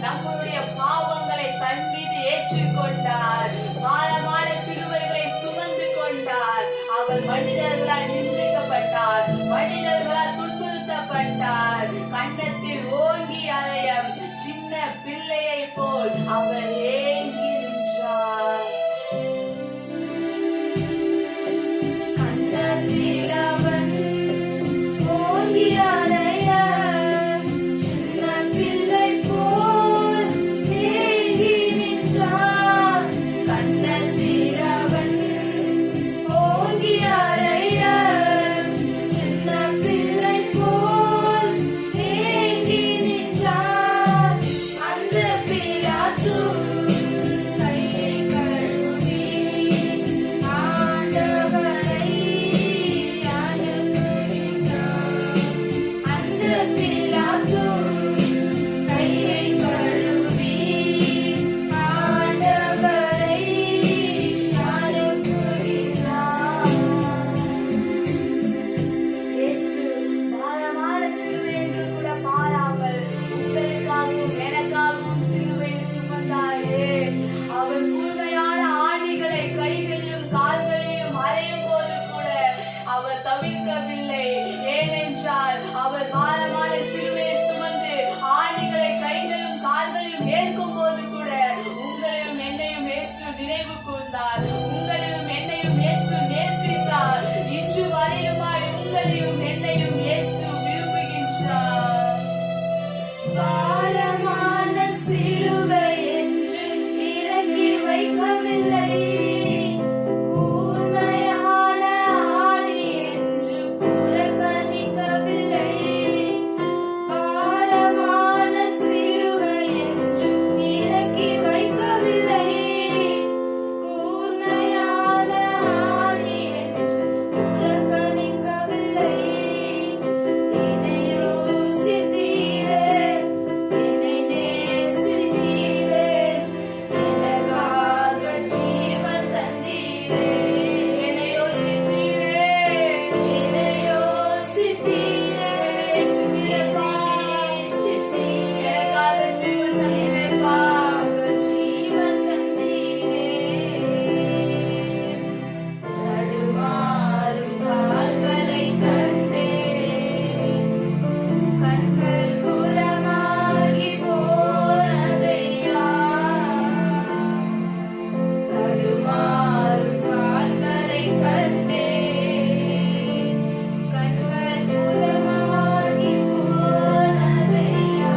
நம்முடைய பாவங்களை தன் மீது ஏற்றுக்கொண்டார். பாரமான சிலுவைகளை சுமந்து கொண்டார். அவர் மனிதர்களால் நிந்திக்கப்பட்டார், மனிதர்களால் துன்புறுத்தப்பட்டார். கன்னத்தில் ஓங்கி அறைய சின்ன பிள்ளையை போல் அவர் ஏங்கி நின்றார். கன்னத்தில் அவன் ஓங்கி அறைய சின்ன பிள்ளை போல் ஏங்கி நின்றார். கன்னத்தில் அவன் ஓங்கி அறைய சின்ன பிள்ளை போல் ஏங்கி நின்றார். அந்த பிலாத்து கையை கழுவி ஆண்டவரை அனுப்புகின்றார். அந்த பிலாத்து கையை கழுவி ஆண்டவரை அனுப்புகின்றார். இயேசு பாரமான சிலுவை என்று கூட பாராமல் உங்களுக்காகவும் எனக்காகவும் சிலுவையில் சுமந்தாரே. அவர் கூர்மையான ஆணிகளை கைகளிலும் கால்களிலும் அறையும் போது கூட அவர் தவிர்க்கவில்லை. ஏனென்றால் அவர் பாரமான சிலுவையை சுமந்து ஆணிகளை கைகளிலும் கால்களிலும் ஏற்கும் போது கூட உங்களையும் என்னையும் இயேசு நினைவு கூர்ந்தார். உங்களையும் என்னையும் இயேசு நேசித்தார். இன்று வரையுமாய் உங்களையும் என்னையும் இயேசு விரும்புகின்றார். பாரமான சிலுவை என்று இறக்கி வைக்கவில்லை, கூர்மையான ஆணி என்று புறக்கணிக்கவில்லை. பாரமான சிலுவை என்று இறக்கி வைக்கவில்லை, கூர்மையான ஆணி என்று புறக்கணிக்கவில்லை. என்னை யோசித்தீரே, என்னை நேசித்தீரே, எனக்காக ஜீவன் தந்தீரே. என்னை யோசித்தீரே, என்னை யோசித்தீரே, நேசித்தீரே, எனக்காக ஜீவன் தந்தீரே. தடுமாறும் கால்களை கண்டேன், கண்கள் குலமாகி போனதையா. தடுமாறும் கால்களை கண்டேன், கண்கள் குலமாகி போனதையா.